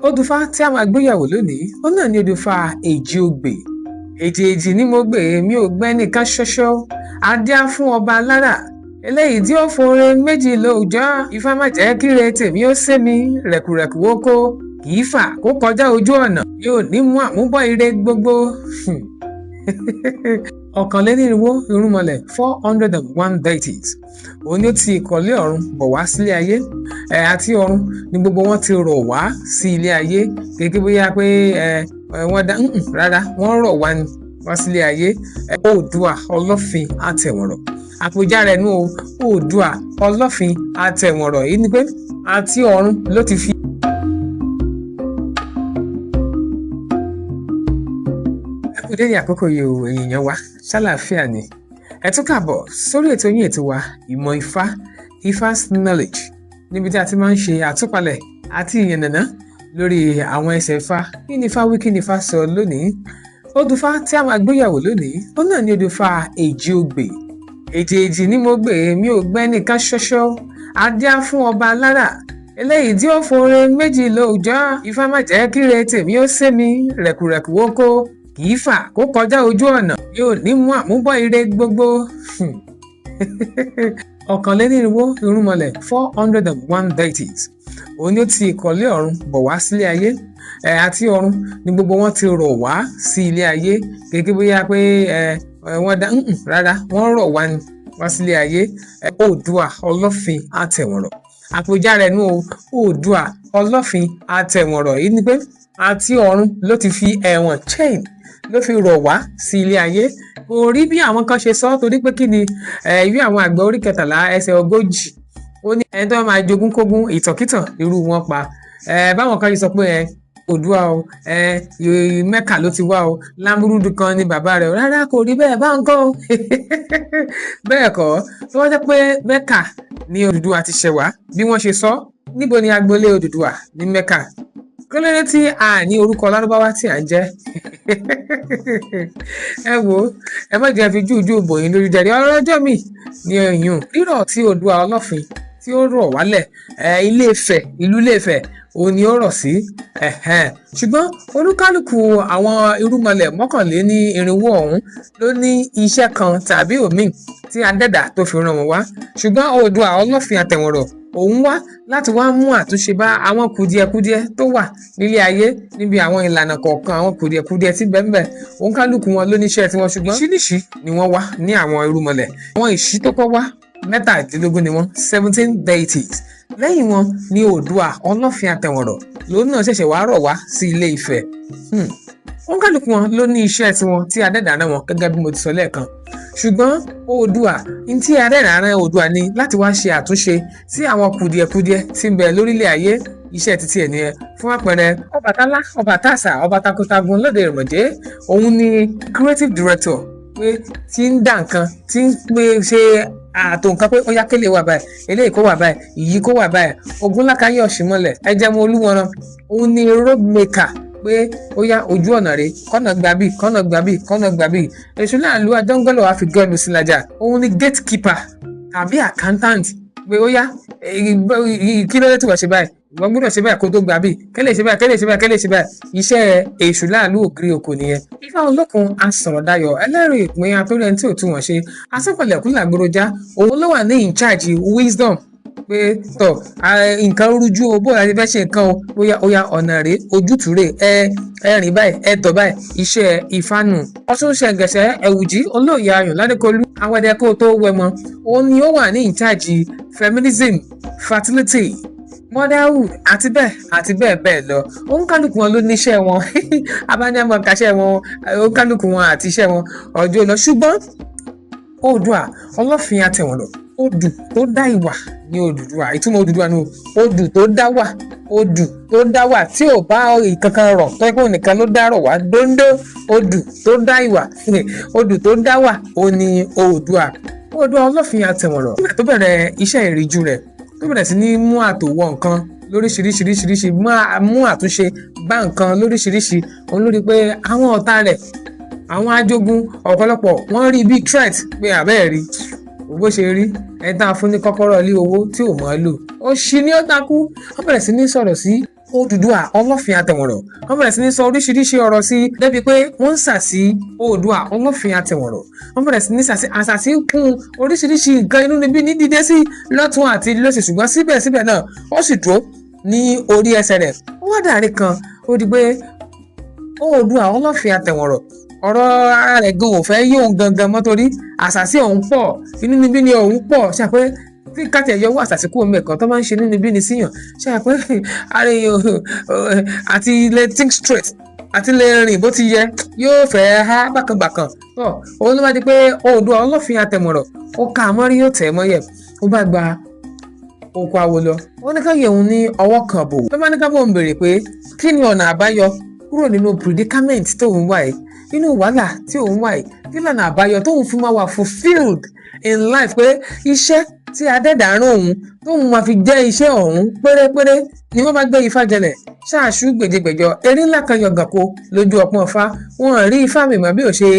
Odùfá tí a máa gbéyàwó lónìí, ó náà ní odùfá ÈJÌOGBÈ. Èjèèjì ni mo gbè, mi ò gbẹ́ nìkan ṣoṣo. Adíá fún ọba alára, eléyìí tí ó fore méjì lóòjọ́. Ifá má jẹ́ kíre tèmi ó sé mi, rẹ̀kùrẹ̀kù oko kì í fà kó kọjá ojú ọ̀nà, yóò ní mú àmúbọ̀ ire gbogbo. Ọ̀kànlénírínwó irúnmọlẹ̀ 401 deities. Òun ni ó ti ìkọ̀lé ọ̀run bọ̀ wá sílé ayé. Àti ọ̀run ni gbogbo wọn ti rọ̀ wá sí ilé ayé. Gẹ́gẹ́ bóyá pé wọ́n dá rárá, wọ́n rọ̀ wá ni wá sílé ayé. Oòduà ọlọ́fin àtẹ̀wọ̀nrọ̀. Àpèjá rẹ̀ nú o, Oòduà ọlọ́fin àtẹ̀wọ̀nrọ̀. Èyí ni pé àti ọ̀run ló ti fi dédé àkókò yìí o, èèyàn wa ṣàlàáfíà ni. Ẹ tún káàbọ̀ sórí ètò yín ètò wa ìmọ̀ Ifá, Ifá's knowledge, níbi tí a ti máa ń ṣe àtúpalẹ̀ àti ìyànnàná lórí àwọn ẹsẹ̀ Ifá. Kí ni Ifá wí, kí ni Ifá sọ lónìí? Odùfá tí a máa gbéyàwó lónìí, ó náà ní odùfá ÈJìOgbè. Èjèèjì ni mo gbè, mi ò gbẹ́ nìkan ṣoṣo. Adíá fún ọba alára, eléyìí tí ó fore méjì lóòjọ́. Ifá má jẹ́ kíre tèmi ó sé mi, rẹ̀kùrẹ̀kù oko kì í fà kó kọjá ojú ọ̀nà, yóò ní mú àmúbọ̀ ire gbogbo. Ọ̀kànlénírínwó irúnmọlẹ̀ 401 deities. Òun ni ó ti ìkọ̀lé ọ̀run bọ̀ wá sílé ayé. Àti ọ̀run ni gbogbo wọn ti rọ̀ wá sí ilé ayé. Gẹ́gẹ́ bóyá pé wọ́n dá rárá, wọ́n rọ̀ wá ni wá sílé ayé. Oòduà ọlọ́fin àtẹ̀wọ̀nrọ̀. Àpèjá rẹ̀ nú o, Oòduà ọlọ́fin àtẹ̀wọ̀nrọ̀. Èyí ni pé àti ọ̀run ló ti fi ẹ̀wọ̀n chain ló fi rọ̀ wá sí ilé ayé. Kò rí bí àwọn kan ṣe sọ, torí pé kí ni ìwé àwọn àgbà orí 13 ẹsẹ̀ 40 ó ní ẹni tó máa jogún kógún ìtànkítàn irú wọn pa. Báwọn kan ṣe sọ pé Oòduà o Mẹ́kà ló ti wá o, lámúrúdù kan ni bàbá rẹ̀. Rárá, kò rí bẹ́ẹ̀, bá ń kọ́ o. Bẹ́ẹ̀ kọ́, tó wá jẹ́ pé Mẹ́kà ni Odùduwà ti ṣẹ̀ wá bí wọ́n ṣe sọ. Níbo ni agboolé Odùduwà ní Mẹ́kà? Kí ló dé tí a ní orúkọ Lárúbáwá tí à ń jẹ́? Ẹ wo, ẹ má jẹ́ fi júùjú bòyìn lórí jẹ̀rí. Ọ̀rọ̀ ọjọ́ mi ni ẹ̀yùn rírọ̀ tí Oòduà ọlọ́fin tí ó rọ̀ wálẹ̀. Ilé Ifẹ̀, ìlú Ilé Ifẹ̀ òun ni ó rọ̀ sí. Ṣùgbọ́n olúkálùkù àwọn irúnmọlẹ̀ 41 ọ̀hún ló ní iṣẹ́ kan tàbí òmíì tí adẹ́dà tó fi rán wọn wá. Ṣùgbọ́n Oòduà ọlọ́fin àtẹ̀wọ̀nrọ̀ òun wá láti wá mú àtúnṣe bá àwọn kùdìẹ̀kudiẹ tó wà nílé ayé, níbi àwọn ìlànà kọ̀ọ̀kan, àwọn kùdìẹ̀kudiẹ tí bẹ́ẹ̀ òun kálukú wọn ló níṣẹ́ tiwọn. Ṣùgbọ́n ṣíníṣí ni wọ́n wá ní àwọn irúnmọlẹ̀. Àwọn ìṣí tó kọ́ wá 17 ni wọ́n, 17 deities. Lẹ́yìn wọn ni Oòduà ọlọ́fin àtẹ̀wọ̀nrọ̀ lòun náà ṣẹ̀ṣẹ̀ wá rọ̀ wá sí Ilé Ifẹ̀. Wọ́n kálukú wọn ló ní iṣẹ́ tiwọn tí adẹ́dà rán wọn, gẹ́gẹ́ bí mo ti sọ lẹ́ẹ̀kan. Ṣùgbọ́n Oòduà ní tí adẹ́dà rán Oòduà ni láti wá ṣe àtúnṣe sí àwọn kùdìẹ̀kudiẹ tí ń bẹ lórílẹ̀ ayé. Iṣẹ́ títí ẹ̀ nìyẹn. Fún àpẹẹrẹ, Ọbàtálá, Ọbàtásà, ọba takuntakun lóde Ìrọ̀mọ̀dé, òun ni creative director, pé tí ń dá nǹkan, tí ń pè ṣe ààtò nǹkan, pé ó yá kélé wà báyìí, eléyìí kó wà báyìí, ìyí kó wà báyìí. Ògúnlákayé Ọ̀ṣìnmọlẹ̀, Ẹjẹ̀mú Olúwọ̀nràn, òun ni road maker, pé ó yá ojú ọ̀nà rẹ̀, kọ́nà gbàbí, kọ́nà gbàbí, kọ́nà gbàbí. Èṣù láàlú Adóńgọ́lọ̀ wá fi gọ́ọ̀lù sí lájà. Òun ni gatekeeper tàbí accountant, pé ó yá kí ló dé tí wọ́n ṣe báyìí, ìwọ gbọ́dọ̀ ṣe báyìí kó tó gbàbí, kẹ́lẹ́ ṣe báyìí, kẹ́lẹ́ ṣe báyìí, kẹ́lẹ́ ṣe báyìí. Iṣẹ́ Èṣù láàlú ògiri òkò nìyẹn. Ifá olókun asọ̀rọ̀dayọ̀, ẹlẹ́rìí ìpín atórẹ́ni tí ò tún wọ́n ṣe, asọ́pọ̀lẹ̀kùn làgbòròjá, òun ló wà ní in charge wisdom, pé tọ̀ nǹkan rújú o, bóyá ti fẹ́ ṣe nǹkan o, bóyá ọ̀nà rèé, ojútùú rèé, ẹ̀rìn báyìí, ẹ̀tọ̀ báyìí. Iṣẹ́ Ifá nù. Ọ̀ṣun Ṣẹ̀ǹgẹ̀ṣẹ̀ Ẹ̀wùjí olóòye Ayọ̀ Ládékolú awẹ́dẹ kó tó wẹmọ, òun ni ó wà ní in charge feminism, fertility, motherhood àti bẹ́ẹ̀ bẹ́ẹ̀ lọ. Òun kálukú wọn ló níṣẹ́ wọn. Abániámọ̀ kàṣẹ́ wọn, òun kálukú wọn àti iṣẹ́ wọn ọjọ́ lọ. Ṣùgbọ́n Oòduà ọlọ́fin àtẹ̀wọ̀nrọ̀, odù tó dá ìwà ní Odùduwà. Ìtumọ̀ Odùduwà ni odù tó dá wà, odù tó dá wà tí ò bá ìkankan rọ̀, tó yẹ pé òun nìkan ló dá rọ̀ wá dóńdó. Odù tó dá ìwà, odù tó dá wà, ó ní Oòduà. Oòduà ọlọ́fin àtẹ̀wọ̀nrọ̀ nígbà tó bẹ̀rẹ̀ iṣẹ́ ìríjú rẹ̀, tó bẹ̀rẹ̀ sí ní mú àtòwọ̀ nǹkan lóríṣiríṣiríṣiríṣi, mú àtúnṣe bá nǹkan lóríṣiríṣi. Òun ló rí pé àwọn ọ̀tá rẹ̀, àwọn ajogun ọ̀pọ̀lọpọ̀, wọ́n rí bí threat, pé àbẹ́ẹ̀ rí bó ṣe rí ẹni tá a fún ní kọ́kọ́rọ́ ilé owó tí ò mọ̀ ọ́ lò, ó ṣí ní ó takú. Wọ́n bẹ̀rẹ̀ sí ní sọ̀rọ̀ sí Odùduwà Ọlọ́fin Àtẹ̀wọ̀nrọ̀ wọ́n bẹ̀rẹ̀ sí ní sọ oríṣiríṣi ọ̀rọ̀ sí débi pé wọ́n ń sàsí Oòduà Ọlọ́fin Àtẹ̀wọ̀nrọ̀ wọ́n bẹ̀rẹ̀ sí ní àsàsí kún oríṣiríṣi nǹkan inúnibí ní dídé sí lọ́tún àti lósì ṣùgbọ́n síbẹ̀síbẹ̀ náà ó sì dúró ní orí ẹsẹ̀ rẹ̀ ó wá dàrí kan ó di pé Oòduà Ọlọ́fin Àtẹ̀wọ̀nrọ̀ ọ̀rọ̀ ara rẹ̀ gan ò fẹ́ yóò gangan mọ́ torí àsàsí òun pọ̀ inúnibí ni òun pọ̀ ṣàpé tí káàtì ẹ̀yọ́ wà àsàsíkú omi ẹ̀kan tó máa ń ṣe nínú ní síyàn ṣe àpé àti ilé think straight àti ilé rìn bó ti yẹ yóò fẹ́ há bákanbàkan tó òun ló bá di pé Oòduà Ọlọ́fin Àtẹ̀wọ̀nrọ̀ ó ká mọ́rí yóò tẹ̀ mọ́yẹ̀ ó bá gba oko awo lọ wọ́n ní ká yẹ̀ òun ní ọwọ́ kan bò tó bá ní ká bò ń béèrè pé kí ni ọ̀nà àbáyọ kúrò nínú predicament tóun wà yìí nínú wàhálà tí òun wà yìí kí lọ́nà àbáyọ tóun fi máa wà fulfilled in life pé iṣẹ́ tí adẹ́dàárún òun tóun máa fi jẹ́ iṣẹ́ ọ̀hún pérépéré ni wọ́n bá gbé Ifá jẹlẹ̀ ṣáàṣù gbèjègbèjọ erin ńlá kan yọgànko lójú ọpọ́n Ifá wọn rí Ifá mi mọ́ bí ó ṣe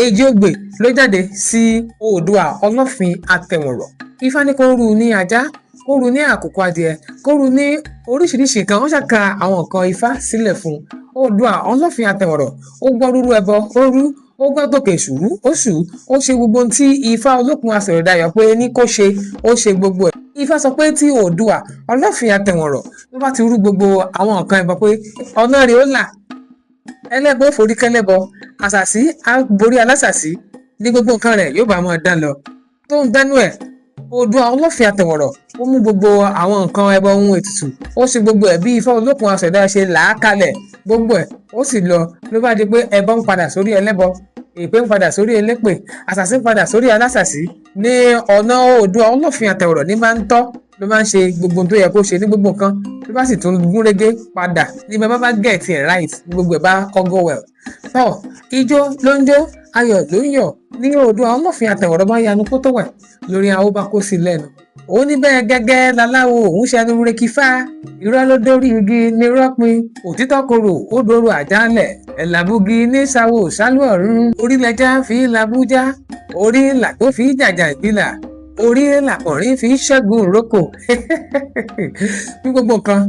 èjìogbè ló jáde sí Oòduà Ọlọ́fin Àtẹ̀wọ̀nrọ̀ Ifá ní kó rú ní ajá kó rú ní àkùkọ adìẹ kó rú ní oríṣiríṣi nǹkan wọ́n ṣàka àwọn nǹkan Ifá sílẹ̀ fún Oòduà Ọlọ́fin Àtẹ̀wọ̀nrọ̀ ó gbọ́ rúrú ẹbọ ó rú ó gbọ́ tòkè ṣùrú ó ṣù ó ṣe gbogbo ohun tí Ifá Olókun Asọ̀rọ̀dayọ̀ pé ní kó ṣe ó ṣe gbogbo ẹ̀ Ifá sọ pé tí Oòduà Ọlọ́fin Àtẹ̀wọ̀nrọ̀ ló bá ti rú gbogbo àwọn nǹkan ẹbọ pé ọ̀nà rẹ̀ ó là ẹlẹ́bọ forí kẹ́lẹ́bọ àṣàsí á borí alásàsí ní gbogbo nǹkan rẹ̀ yóò bá máa dán lọ tó ń dánú ẹ̀ Oòduà Ọlọ́fin Àtẹ̀wọ̀nrọ̀ ó mú gbogbo àwọn nǹkan ẹbọ ohun ètùtù ó ṣe gbogbo ẹ̀ bí Ifá Olókun Asọ̀rọ̀dayọ̀ ṣe là á kalẹ̀ gbogbo ẹ̀ ó sì lọ ló bá di pé ẹbọ ń padà sórí ẹlẹ́bọ èpè ń padà sórí elépè àṣàsí ń padà sórí alásàsí ní ọ̀nà Oòduà Ọlọ́fin Àtẹ̀wọ̀nrọ̀ ní máa ń tọ́ ló máa ń ṣe gbogbo tó yẹ kó ṣe ní gbogbo nǹkan ló bá sì tún gúnrégé padà ní bàbá bá get it right ní gbogbo ẹ̀ bá kọ́gọ́ well. tọ́ ijó ló ń jó ayọ̀ ló ń yọ̀ ní Oòduà Ọlọ́fin Àtẹ̀wọ̀nrọ̀ bá yanu kó tó wẹ̀ lórí àwọn bá kó sí lẹ́nu òun ní bẹ́ẹ̀ gẹ́gẹ́ laláwo òun ṣẹnu rekifá irọ́ ló dórí igi ní rọ́pin òtítọ́ korò ó dòrò àjálẹ̀ ẹ̀làbúgi ní sáwò sálú ọ̀run orílẹ̀-èdè fi làbújá orí làgbó fi jàjà ìbílà orí làpọ̀nrín fi ṣẹ́gun òrókò ní gbogbo nǹkan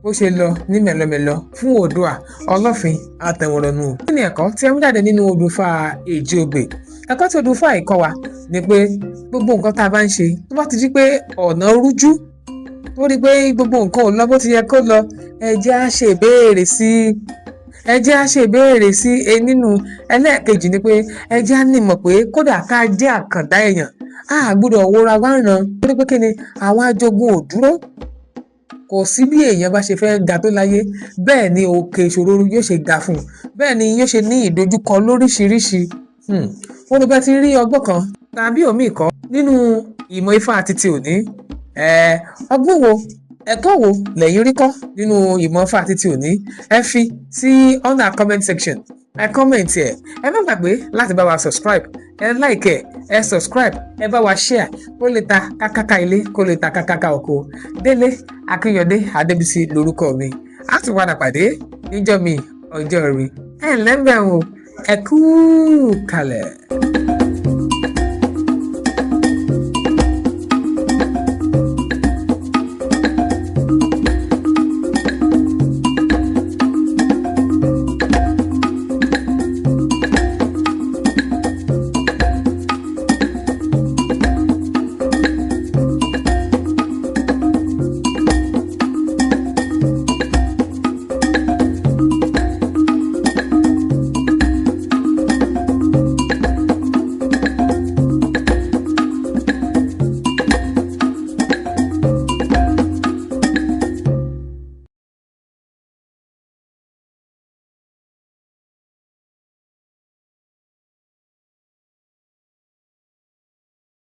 ó ṣe lọ ní mẹ̀lọmẹ̀lọ fún Oòduà Ọlọ́fin Àtẹ̀wọ̀nrọ̀ nù. kí ni ẹ̀kọ́ tí ẹ mú jáde nínú odù Ifá èjìogbè ẹ̀kọ́ tí odù Ifá yìí kọ́ wa ni pé gbogbo nǹkan tá a bá ń ṣe tó bá ti di pé ọ̀nà rújú tó rí pé gbogbo nǹkan ò lọ bó ti yẹ kó lọ ẹ jẹ́ á ṣe ìbéèrè sí nínú ẹlẹ́ẹ̀kejì ni pé ẹ jẹ́ á nímọ̀ pé kódà ká jẹ́ àkàndá èèyàn a gbọ́dọ̀ wọra wá ràn torí pé kí ni àwọn ajogun ò dúró kò sí bí èèyàn bá ṣe fẹ́ ga tó láyé bẹ́ẹ̀ ni òkè ìṣòro yóò ṣe ga fún un bẹ́ẹ̀ ni yóò ṣe ní ìdojúkọ lóríṣiríṣi wọn ló bá ti rí ọgbọ́n kan tàbí òmíì kan nínú ìmọ̀ Ifá àti ti òní ọgbọ́n wo ẹ̀kọ́ wo lẹ́yìn rí kọ́ nínú ìmọ̀ Ifá àti ti òní ẹ fi sí under comment section ẹ comment ẹ má gbàgbé láti bá wa subscribe ẹ like ẹ subscribe ẹ bá wa share kó lè ta kákáká ilé kó lè ta kákáká oko Délé Akínyọ̀dé Adébísí lórúkọ mi a tún padà pàdé níjọ́ mi ọjọ́ rí ẹ ǹlẹ́ ń bẹ̀ wò ẹ kú kalẹ̀.